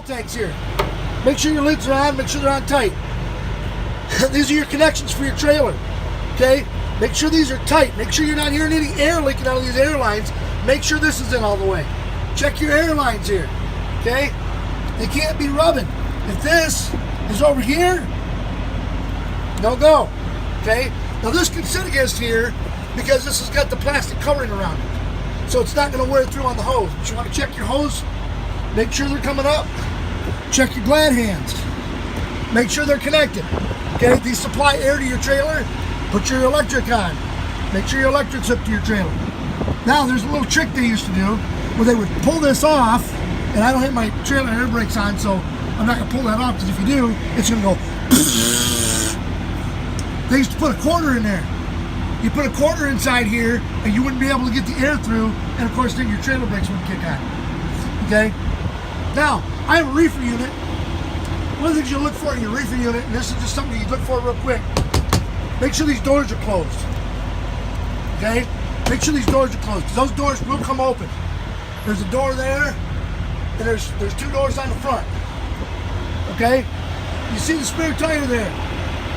fuel tanks here. Make sure your lids are on, make sure they're on tight. These are your connections for your trailer, okay? Make sure these are tight. Make sure you're not hearing any air leaking out of these air lines. Make sure this is in all the way. Check your air lines here, okay? They can't be rubbing. If this is over here, no go, okay? Now this can sit against here because this has got the plastic covering around it. So it's not gonna wear through on the hose. But you wanna check your hose, make sure they're coming up. Check your glad hands. Make sure they're connected, okay? These supply air to your trailer. Put your electric on. Make sure your electric's hooked to your trailer. Now there's a little trick they used to do where they would pull this off, and I don't have my trailer air brakes on, so I'm not gonna pull that off, because if you do, it's gonna go. They used to put a quarter in there. You put a quarter inside here, and you wouldn't be able to get the air through, and of course then your trailer brakes wouldn't kick on. Okay? Now, I have a reefer unit. One of the things you look for in your reefer unit, and this is just something you look for real quick, make sure these doors are closed. Okay? Make sure these doors are closed, because those doors will come open. There's a door there, and there's two doors on the front. Okay? You see the spare tire there?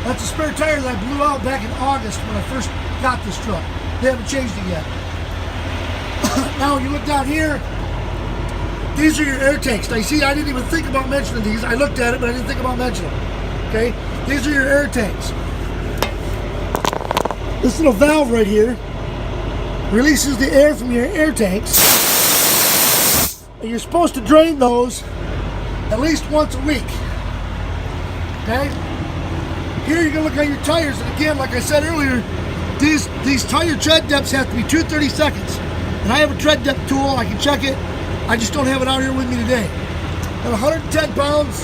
That's a spare tire that I blew out back in August when I first got this truck. They haven't changed it yet. Now when you look down here, these are your air tanks. Now you see, I didn't even think about mentioning these. I looked at it, but I didn't think about mentioning them. Okay? These are your air tanks. This little valve right here releases the air from your air tanks. And you're supposed to drain those at least once a week. Okay? Here you're going to look at your tires, and again, like I said earlier, these tire tread depths have to be 2/32. And I have a tread depth tool, I can check it. I just don't have it out here with me today. Got 110 pounds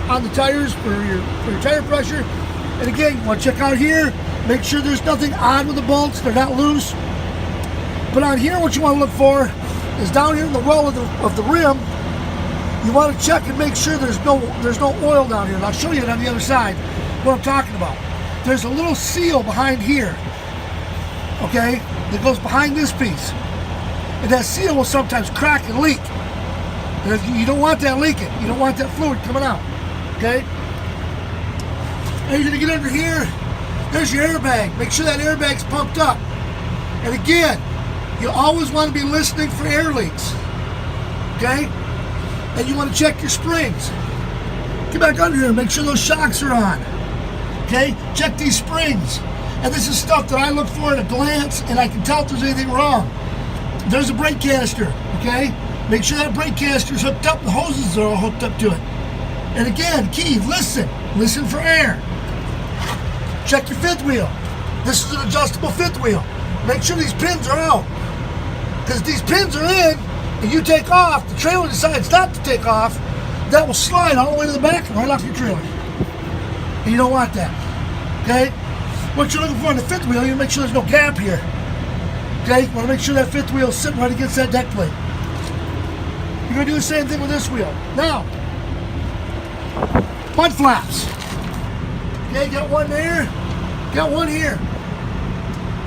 on the tires for your tire pressure. And again, you want to check out here, make sure there's nothing odd with the bolts, they're not loose. But on here, what you want to look for is down here in the well of the rim, you want to check and make sure there's no oil down here. And I'll show you it on the other side, what I'm talking about. There's a little seal behind here, okay, that goes behind this piece. And that seal will sometimes crack and leak. And you don't want that leaking. You don't want that fluid coming out, okay? And you're going to get under here. There's your airbag. Make sure that airbag's pumped up. And again, you always want to be listening for air leaks, okay? And you want to check your springs. Get back under here and make sure those shocks are on, okay? Check these springs. And this is stuff that I look for at a glance, and I can tell if there's anything wrong. There's a brake canister, okay? Make sure that brake canister is hooked up, the hoses are all hooked up to it. And again, key, listen for air. Check your fifth wheel. This is an adjustable fifth wheel. Make sure these pins are out. Because if these pins are in, and you take off, the trailer decides not to take off, that will slide all the way to the back and right off your trailer. And you don't want that, okay? What you're looking for in the fifth wheel, you make sure there's no gap here. Okay, you want to make sure that fifth wheel is sitting right against that deck plate. You're going to do the same thing with this wheel. Now, mud flaps. Okay, got one there, got one here.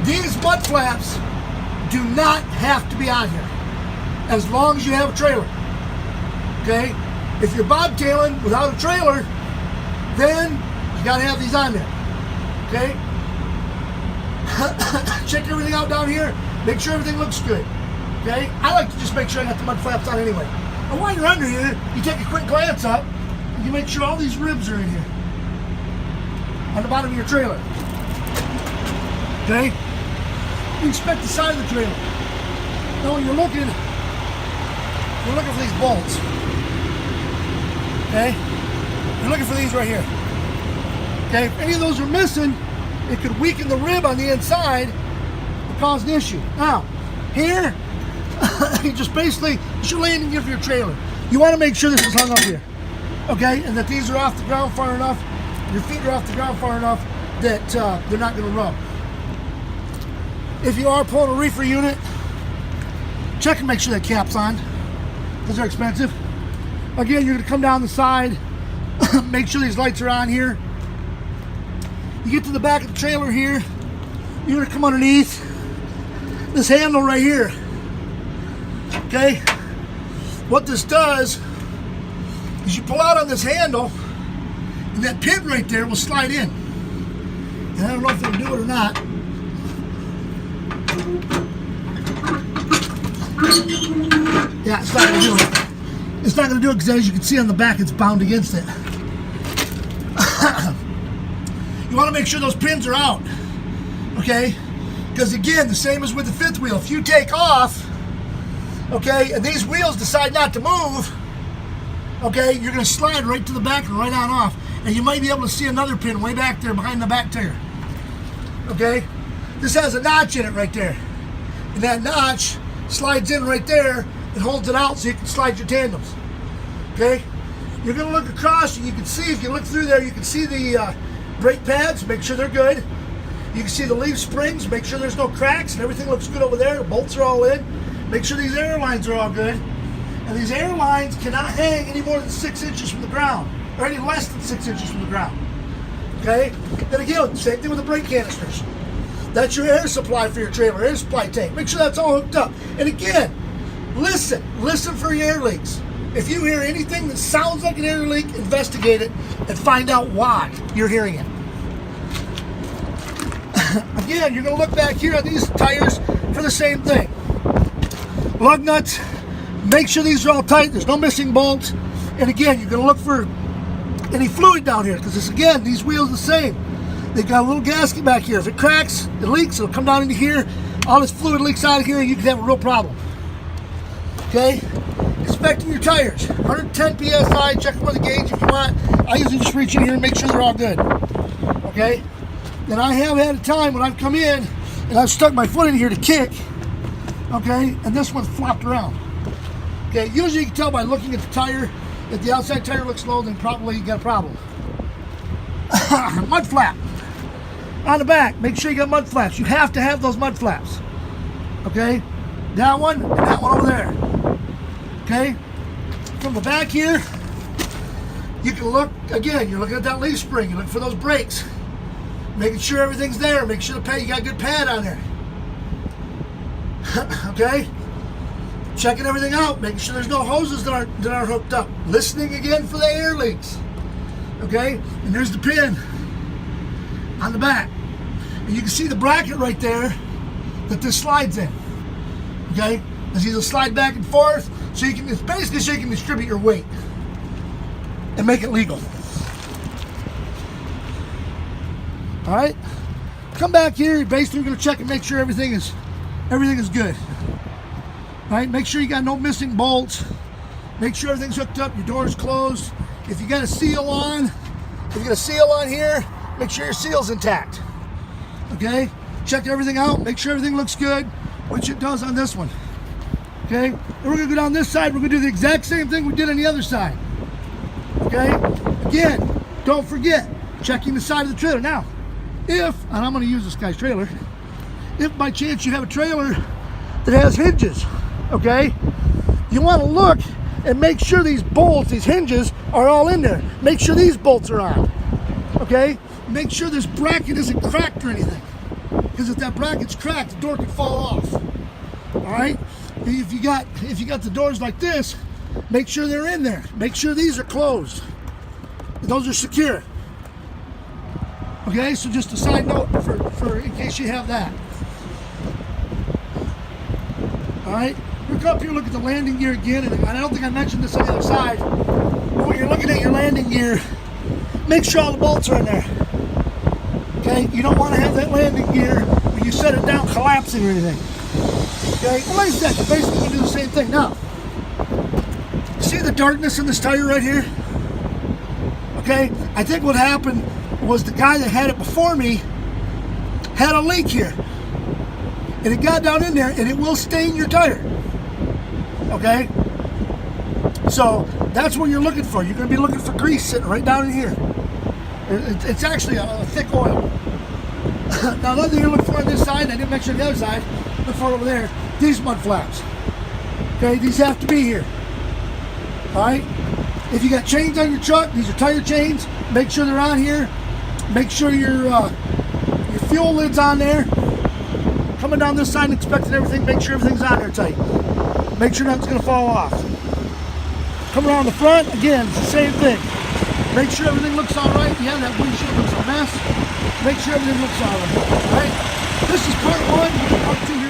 These mud flaps do not have to be on here as long as you have a trailer. Okay, if you're bobtailing without a trailer, then you got to have these on there. Okay. Check everything out down here. Make sure everything looks good. Okay? I like to just make sure I got the mud flaps on anyway. And while you're under here, you take a quick glance up and you make sure all these ribs are in here on the bottom of your trailer. Okay? You inspect the side of the trailer. Now when you're looking for these bolts. Okay? You're looking for these right here. Okay? If any of those are missing, it could weaken the rib on the inside and cause an issue. Now, here, you just basically, it's your landing gear for your trailer. You want to make sure this is hung up here, okay? And that these are off the ground far enough, your feet are off the ground far enough that they're not going to rub. If you are pulling a reefer unit, check and make sure that cap's on, because they're expensive. Again, you're going to come down the side, make sure these lights are on here. You get to the back of the trailer here, you're going to come underneath this handle right here. Okay? What this does is you pull out on this handle, and that pin right there will slide in. And I don't know if it'll do it or not. Yeah, it's not going to do it. It's not going to do it because, as you can see on the back, it's bound against it. You want to make sure those pins are out, okay? Because again, the same as with the fifth wheel. If you take off, okay, and these wheels decide not to move, okay, you're going to slide right to the back and right on off. And you might be able to see another pin way back there behind the back tire. Okay? This has a notch in it right there. And that notch slides in right there and holds it out so you can slide your tandems. Okay? You're going to look across and you can see, if you look through there, you can see the brake pads, make sure they're good. You can see the leaf springs, make sure there's no cracks and everything looks good over there. The bolts are all in. Make sure these air lines are all good. And these air lines cannot hang any more than 6 inches from the ground, or any less than 6 inches from the ground. Okay? Then again, same thing with the brake canisters. That's your air supply for your trailer, air supply tank. Make sure that's all hooked up. And again, listen for your air leaks. If you hear anything that sounds like an air leak, investigate it and find out why you're hearing it. Again, you're going to look back here at these tires for the same thing. Lug nuts, make sure these are all tight. There's no missing bolts. And again, you're going to look for any fluid down here because, again, these wheels are the same. They've got a little gasket back here. If it cracks, it leaks, it'll come down into here. All this fluid leaks out of here and you can have a real problem. Okay? Inspecting your tires. 110 PSI, check them with a gauge if you want. I usually just reach in here and make sure they're all good. Okay? Then I have had a time when I've come in and I've stuck my foot in here to kick. Okay? And this one flopped around. Okay? Usually you can tell by looking at the tire. If the outside tire looks low, then probably you got a problem. Mud flap. On the back, make sure you got mud flaps. You have to have those mud flaps. Okay? That one and that one over there. Okay? From the back here, you can look, again, you're looking at that leaf spring. You're looking for those brakes. Making sure everything's there. Make sure the pad, you got a good pad on there. Okay? Checking everything out. Making sure there's no hoses that aren't hooked up. Listening again for the air leaks. Okay? And there's the pin on the back. And you can see the bracket right there that this slides in. Okay? It's either slide back and forth, so you can, it's basically so you can distribute your weight and make it legal. Alright? Come back here, you're basically going to check and make sure everything is good. Alright, make sure you got no missing bolts. Make sure everything's hooked up, your door's closed. If you got a seal on, here, make sure your seal's intact. Okay? Check everything out, make sure everything looks good, which it does on this one. Okay? Then we're going to go down this side, we're going to do the exact same thing we did on the other side. Okay? Again, don't forget, checking the side of the trailer. Now, if, and I'm going to use this guy's trailer, if by chance you have a trailer that has hinges, okay, you want to look and make sure these bolts, these hinges, are all in there. Make sure these bolts are on, okay? Make sure this bracket isn't cracked or anything, because if that bracket's cracked, the door can fall off. All right? If you got the doors like this, make sure they're in there. Make sure these are closed. Those are secure. Okay, so just a side note for in case you have that. All right, look up here, look at the landing gear again, and I don't think I mentioned this on the other side, but when you're looking at your landing gear, make sure all the bolts are in there. Okay, you don't want to have that landing gear when you set it down collapsing or anything. Okay, well, like I said, you're basically going to do the same thing. Now, see the darkness in this tire right here? Okay, I think what happened was the guy that had it before me had a leak here. And it got down in there and it will stain your tire. Okay? So that's what you're looking for. You're going to be looking for grease sitting right down in here. It's actually a thick oil. Now the other thing you're looking for on this side, I didn't mention the other side, look for it over there, these mud flaps. Okay, these have to be here. Alright? If you got chains on your truck, these are tire chains, make sure they're on here. Make sure your fuel lid's on there. Coming down this side and inspecting everything, make sure everything's on there tight. Make sure nothing's going to fall off. Come around the front, again, it's the same thing. Make sure everything looks all right. Yeah, that windshield looks a mess. Make sure everything looks all right. All right? This is part 1. Part 2